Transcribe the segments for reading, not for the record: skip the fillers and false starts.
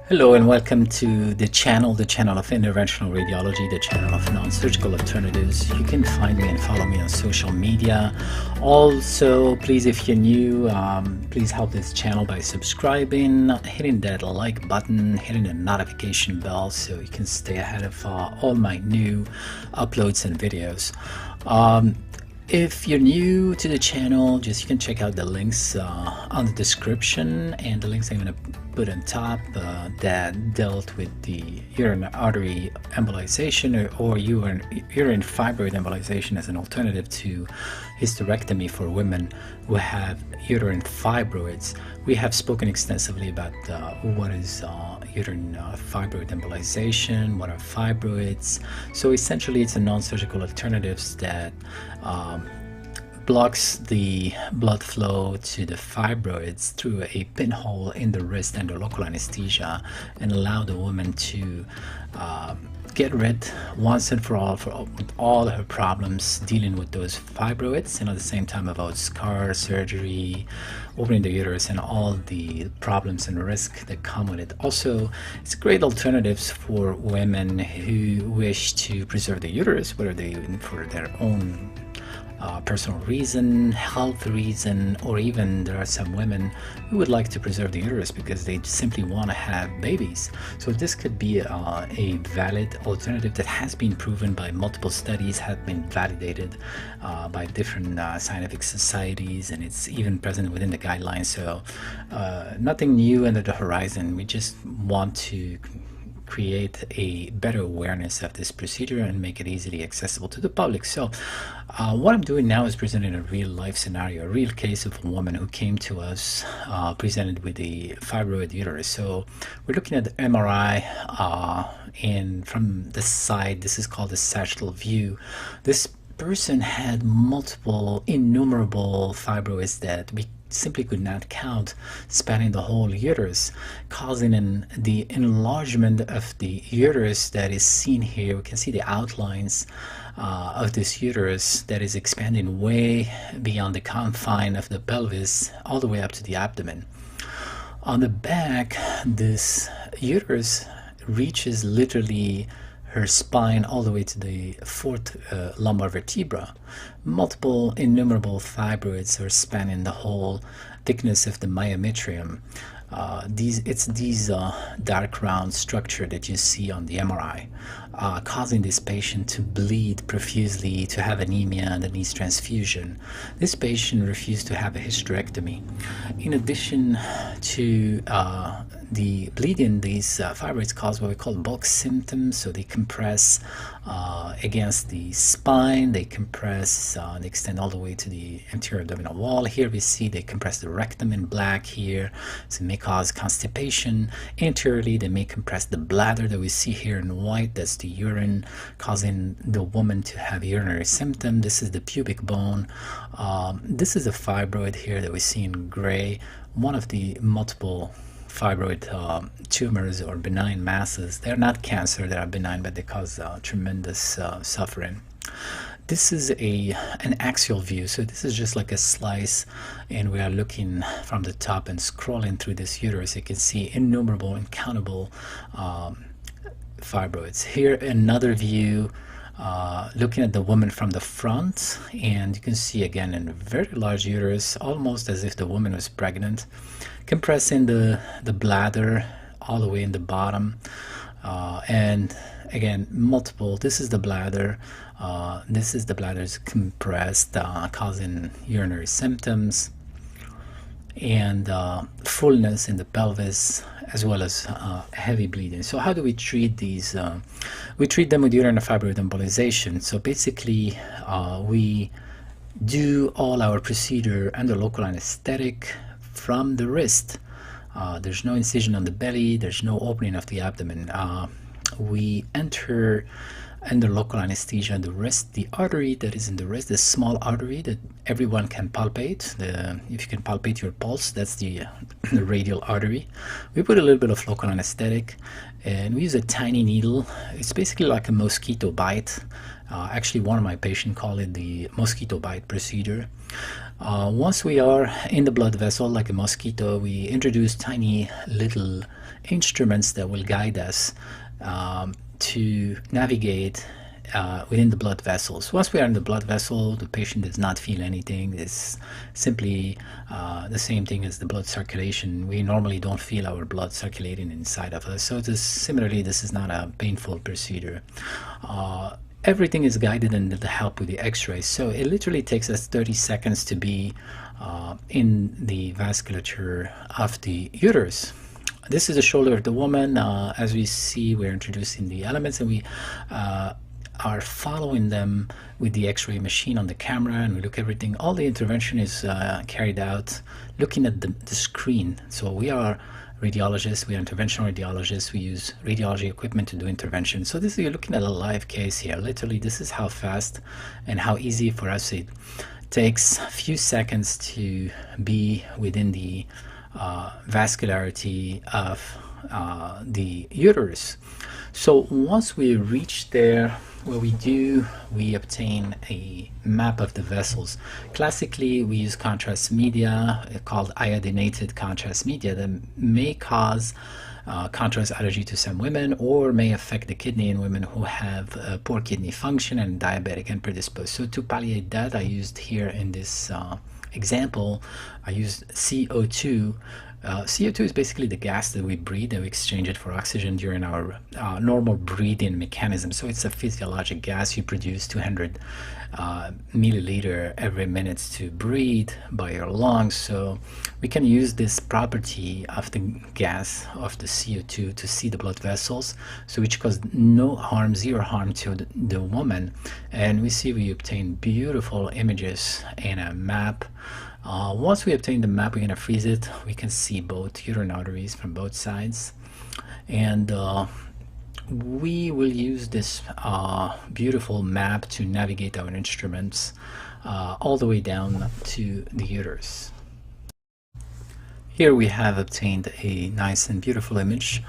Hello and welcome to the channel of Interventional Radiology, the channel of non-surgical alternatives. You can find me and follow me on social media. Also, please, if you're new, please help this channel by subscribing, hitting that like button, hitting the notification bell so you can stay ahead of all my new uploads and videos. If you're new to the channel, you can check out the links on the description, and the links I'm going to put on top that dealt with the urinary artery embolization or uterine fibroid embolization as an alternative to hysterectomy for women who have uterine fibroids. We have spoken extensively about what is uterine fibroid embolization, what are fibroids. So essentially it's a non-surgical alternatives that blocks the blood flow to the fibroids through a pinhole in the wrist under local anesthesia and allow the woman to get rid once and for all her problems dealing with those fibroids, and at the same time avoid scar, surgery, opening the uterus, and all the problems and risk that come with it. Also, it's great alternatives for women who wish to preserve the uterus, whether they for their own personal reason, health reason, or even there are some women who would like to preserve the uterus because they simply want to have babies. So this could be a valid alternative that has been proven by multiple studies, has been validated by different scientific societies, and it's even present within the guidelines. So nothing new under the horizon. We just want to create a better awareness of this procedure and make it easily accessible to the public. So what I'm doing now is presenting a real life scenario, a real case of a woman who came to us presented with a fibroid uterus. So we're looking at the MRI and from the side, this is called the sagittal view. This person had multiple innumerable fibroids that we simply could not count, spanning the whole uterus, causing the enlargement of the uterus that is seen here. We can see the outlines of this uterus that is expanding way beyond the confine of the pelvis all the way up to the abdomen. On the back, this uterus reaches literally her spine all the way to the fourth lumbar vertebra. Multiple innumerable fibroids are spanning the whole thickness of the myometrium. It's these dark round structure that you see on the MRI, causing this patient to bleed profusely, to have anemia and needs transfusion. This patient refused to have a hysterectomy. In addition to the bleeding, these fibroids cause what we call bulk symptoms. So they compress against the spine, they compress, they extend all the way to the anterior abdominal wall. Here we see they compress the rectum in black here, so it may cause constipation. Anteriorly, they may compress the bladder that we see here in white. That's the urine, causing the woman to have urinary symptom. This is the pubic bone. This is a fibroid here that we see in gray, one of the multiple fibroid tumors or benign masses. They're not cancer, they are benign, but they cause tremendous suffering. This is an axial view, so this is just like a slice, and we are looking from the top and scrolling through this uterus. You can see innumerable, uncountable fibroids. Here another view looking at the woman from the front, and you can see again a very large uterus, almost as if the woman was pregnant, compressing the bladder all the way in the bottom, and again multiple. This is the bladder. This is the bladder's compressed, causing urinary symptoms and fullness in the pelvis, as well as heavy bleeding. So how do we treat these? We treat them with uterine fibroid embolization. So basically we do all our procedure under local anesthetic from the wrist. There's no incision on the belly, there's no opening of the abdomen. we enter under local anesthesia the wrist, the artery that is in the wrist, the small artery that everyone can palpate. If you can palpate your pulse, that's the radial artery. We put a little bit of local anesthetic, and we use a tiny needle. It's basically like a mosquito bite. Actually, one of my patients call it the mosquito bite procedure. Once we are in the blood vessel like a mosquito, we introduce tiny little instruments that will guide us to navigate within the blood vessels. Once we are in the blood vessel, the patient does not feel anything. It's simply the same thing as the blood circulation. We normally don't feel our blood circulating inside of us. So similarly, this is not a painful procedure. Everything is guided under the help with the x-rays. So it literally takes us 30 seconds to be in the vasculature of the uterus. This is the shoulder of the woman. As we see, we're introducing the elements, and we are following them with the x-ray machine on the camera, and we look at everything. All the intervention is carried out looking at the screen. So we are radiologists, we are interventional radiologists, we use radiology equipment to do intervention. So this, you're looking at a live case here. Literally, this is how fast and how easy for us it takes a few seconds to be within the vascularity of the uterus. So once we reach there, what we do, we obtain a map of the vessels. Classically, we use contrast media called iodinated contrast media that may cause contrast allergy to some women, or may affect the kidney in women who have poor kidney function and diabetic and predisposed. So to palliate that, I used here in this example, I used CO2. CO2 is basically the gas that we breathe, and we exchange it for oxygen during our normal breathing mechanism. So it's a physiologic gas. You produce 200 milliliter every minute to breathe by your lungs. So we can use this property of the gas of the CO2 to see the blood vessels, so which cause no harm, zero harm to the woman. And we obtain beautiful images in a map. Once we obtain the map, we're going to freeze it. We can see both uterine arteries from both sides, and we will use this beautiful map to navigate our instruments all the way down to the uterus. Here we have obtained a nice and beautiful image.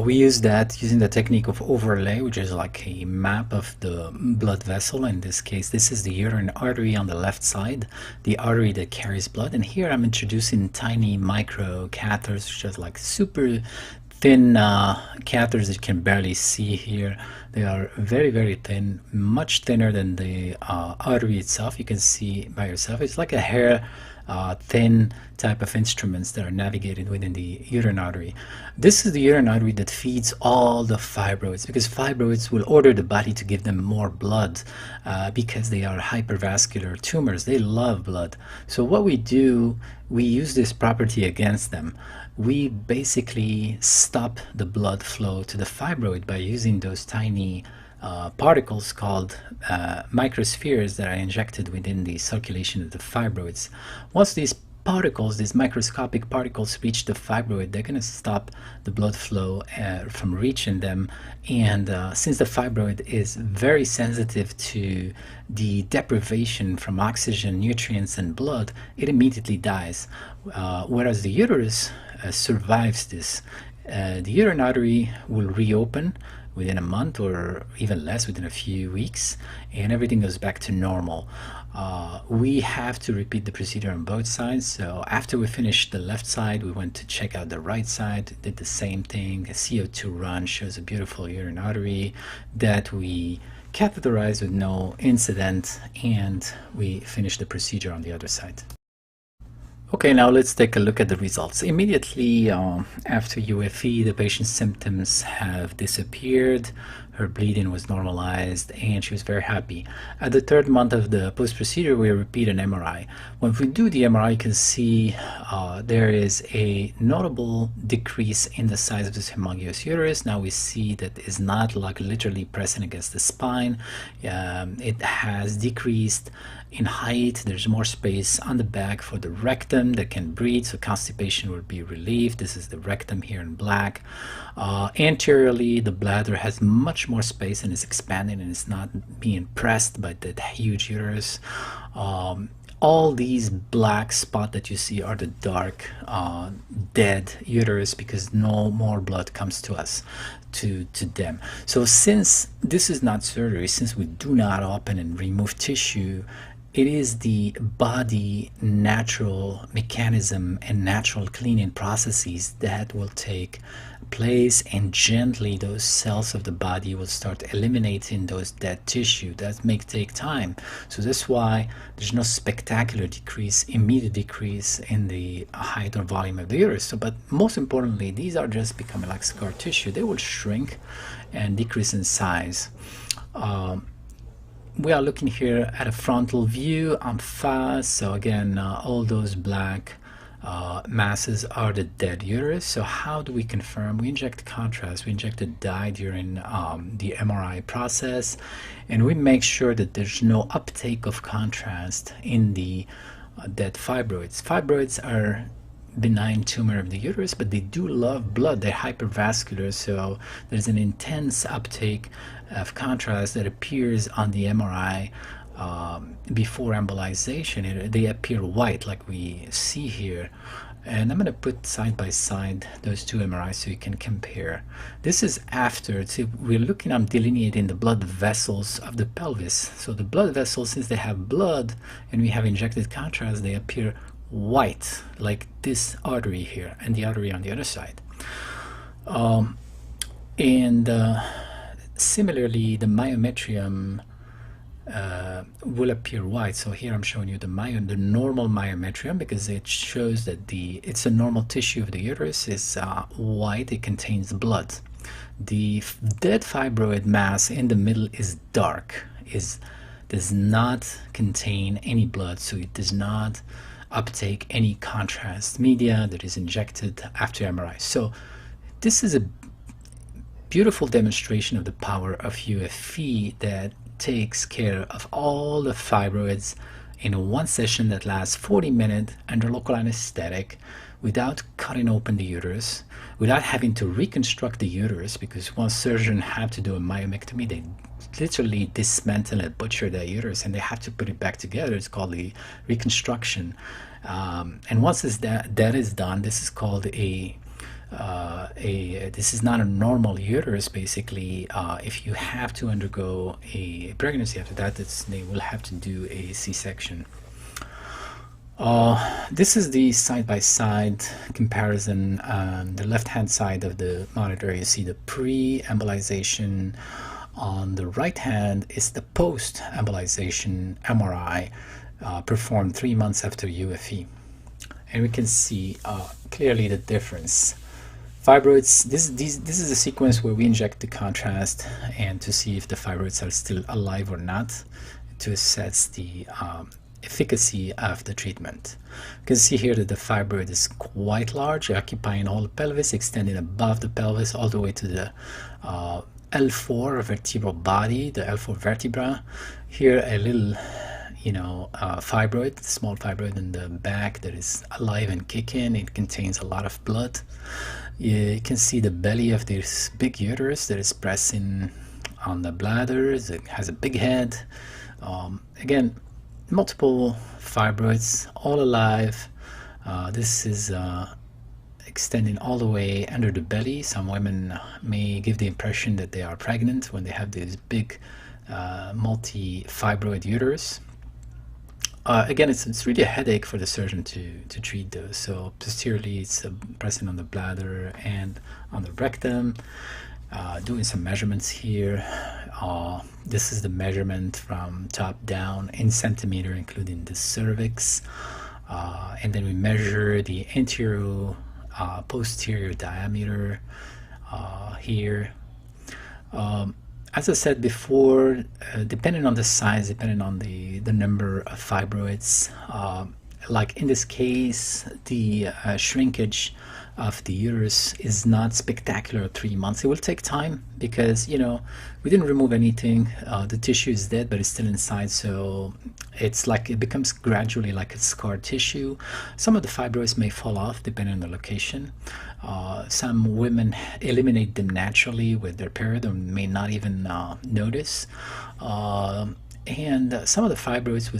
We use that using the technique of overlay, which is like a map of the blood vessel. In this case, this is the uterine artery on the left side, the artery that carries blood. And here I'm introducing tiny micro catheters, which is like super thin catheters that you can barely see here. They are very, very thin, much thinner than the artery itself. You can see by yourself. It's like a hair thin type of instruments that are navigated within the uterine artery. This is the uterine artery that feeds all the fibroids, because fibroids will order the body to give them more blood because they are hypervascular tumors. They love blood. So what we do, we use this property against them. We basically stop the blood flow to the fibroid by using those tiny particles called microspheres that are injected within the circulation of the fibroids. Once these particles, these microscopic particles, reach the fibroid, they're going to stop the blood flow from reaching them. And since the fibroid is very sensitive to the deprivation from oxygen, nutrients, and blood, it immediately dies. Whereas the uterus survives this. The uterine artery will reopen within a month, or even less, within a few weeks, and everything goes back to normal. We have to repeat the procedure on both sides. So after we finished the left side, we went to check out the right side, did the same thing. A CO2 run shows a beautiful uterine artery that we catheterized with no incident, and we finished the procedure on the other side. Okay, now let's take a look at the results. Immediately after UFE, the patient's symptoms have disappeared, her bleeding was normalized, and she was very happy. At the third month of the post-procedure, we repeat an MRI. When we do the MRI, you can see there is a notable decrease in the size of this humongous uterus. Now we see that it's not like literally pressing against the spine. It has decreased in height. There's more space on the back for the rectum that can breathe, so constipation will be relieved. This is the rectum here in black. Anteriorly, the bladder has much more space and is expanding and is not being pressed by the huge uterus. All these black spots that you see are the dark, dead uterus, because no more blood comes to us, to them. So since this is not surgery, since we do not open and remove tissue, it is the body natural mechanism and natural cleaning processes that will take place, and gently those cells of the body will start eliminating those dead tissue. That may take time. So that's why there's no spectacular decrease, immediate decrease in the height or volume of the uterus. So, but most importantly, these are just becoming like scar tissue. They will shrink and decrease in size. We are looking here at a frontal view on FAS. So again, all those black masses are the dead uterus. So how do we confirm? We inject contrast. We inject a dye during the MRI process, and we make sure that there's no uptake of contrast in the dead fibroids. Fibroids are benign tumor of the uterus, but they do love blood. They're hypervascular, so there's an intense uptake of contrast that appears on the MRI before embolization. They appear white like we see here, and I'm going to put side by side those two MRIs so you can compare. This is after. So we're looking, I'm delineating the blood vessels of the pelvis. So the blood vessels, since they have blood and we have injected contrast, they appear white, like this artery here and the artery on the other side. Similarly, the myometrium will appear white. So here I'm showing you the normal myometrium, because it shows that it's a normal tissue of the uterus. Is white. It contains blood. The dead fibroid mass in the middle is dark. Does not contain any blood, so it does not uptake any contrast media that is injected after MRI. So this is a beautiful demonstration of the power of UFE that takes care of all the fibroids in one session that lasts 40 minutes under local anesthetic, without cutting open the uterus, without having to reconstruct the uterus, because once surgeons have to do a myomectomy, they literally dismantle and butcher the uterus and they have to put it back together. It's called the reconstruction. And once that is done, this is called this is not a normal uterus. Basically, if you have to undergo a pregnancy after that, they will have to do a C-section. This is the side-by-side comparison. On the left-hand side of the monitor, you see the pre-embolization. On the right hand is the post-embolization MRI performed 3 months after UFE. And we can see clearly the difference. Fibroids, this is a sequence where we inject the contrast and to see if the fibroids are still alive or not, to assess the efficacy of the treatment. You can see here that the fibroid is quite large, occupying all the pelvis, extending above the pelvis all the way to the L4 vertebral body, the L4 vertebra. Here a little fibroid, small fibroid in the back that is alive and kicking. It contains a lot of blood. You can see the belly of this big uterus that is pressing on the bladder. It has a big head. Again, multiple fibroids, all alive. This is extending all the way under the belly. Some women may give the impression that they are pregnant when they have this big multi-fibroid uterus. Again, it's really a headache for the surgeon to treat those. So posteriorly, it's pressing on the bladder and on the rectum. Doing some measurements here. This is the measurement from top down in centimeter, including the cervix. And then we measure the anterior posterior diameter here. As I said before, depending on the size, depending on the number of fibroids, like in this case, the shrinkage of the uterus is not spectacular at 3 months. It will take time because, you know, we didn't remove anything. The tissue is dead, but it's still inside. So it's like it becomes gradually like a scar tissue. Some of the fibroids may fall off depending on the location. Some women eliminate them naturally with their period and may not even notice. And some of the fibroids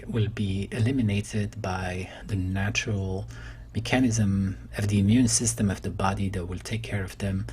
will be eliminated by the natural mechanism of the immune system of the body that will take care of them,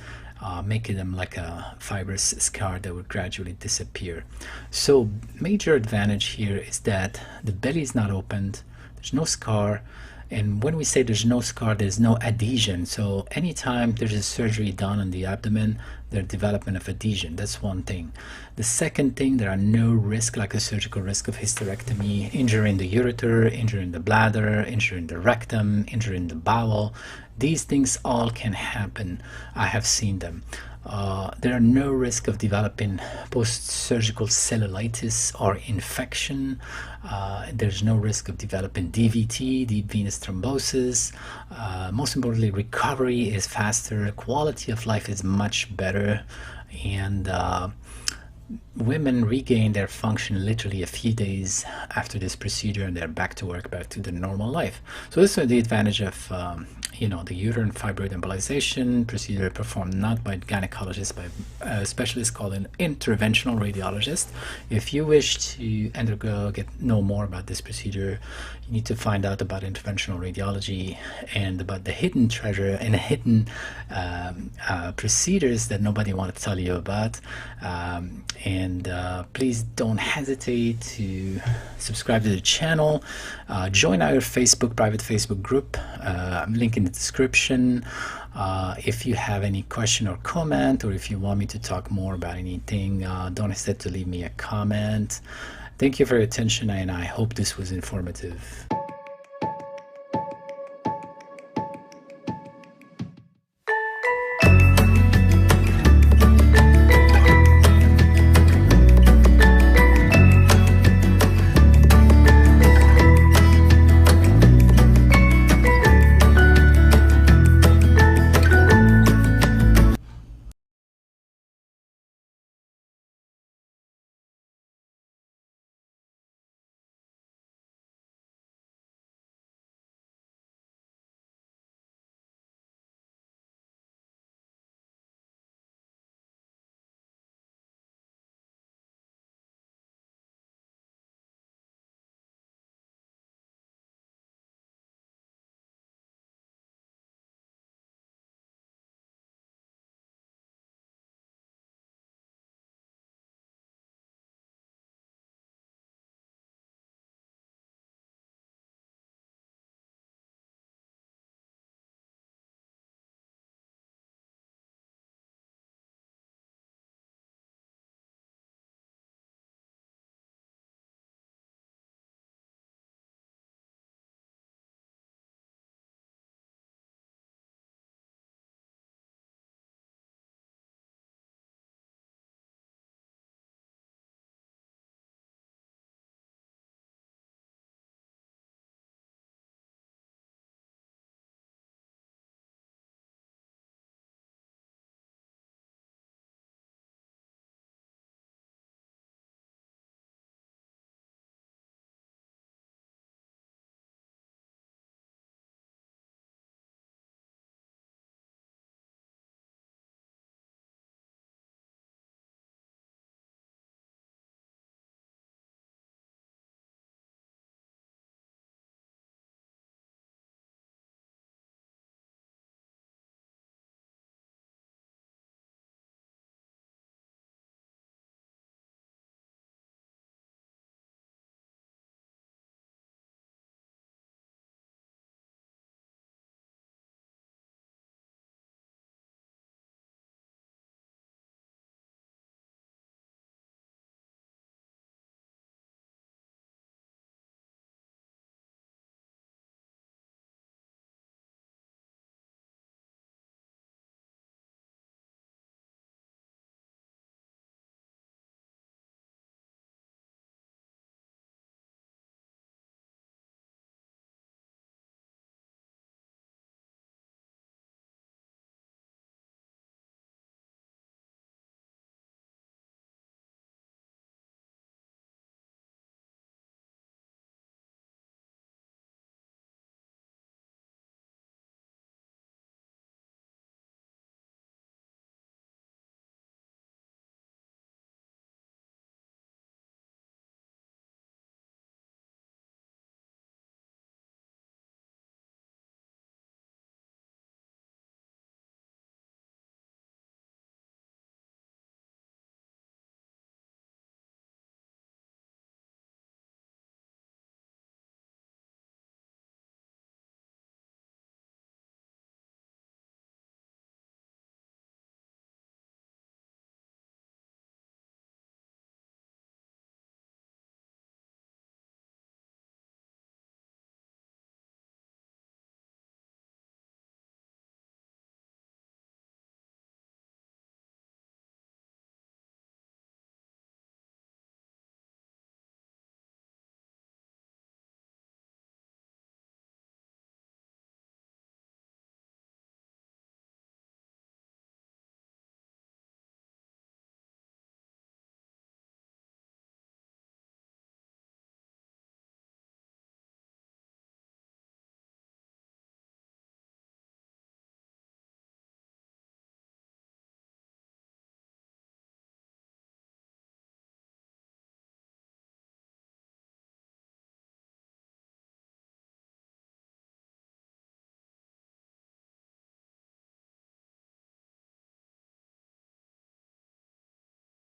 making them like a fibrous scar that will gradually disappear. So major advantage here is that the belly is not opened, there's no scar, and when we say there's no scar, there's no adhesion. So anytime there's a surgery done on the abdomen, there's development of adhesion. That's one thing. The second thing, there are no risk, like a surgical risk of hysterectomy, injury in the ureter, injury in the bladder, injury in the rectum, injury in the bowel. These things all can happen. I have seen them. There are no risk of developing post-surgical cellulitis or infection. There's no risk of developing DVT, deep venous thrombosis. Most importantly, recovery is faster, quality of life is much better, and women regain their function literally a few days after this procedure, and they're back to work, back to their normal life. So this is the advantage of the uterine fibroid embolization procedure performed not by gynecologists, by a specialist called an interventional radiologist. If you wish to know more about this procedure, you need to find out about interventional radiology and about the hidden treasure and hidden procedures that nobody wants to tell you about. Please don't hesitate to subscribe to the channel. Join our private Facebook group, link in the description. If you have any question or comment, or if you want me to talk more about anything, don't hesitate to leave me a comment. Thank you for your attention, and I hope this was informative.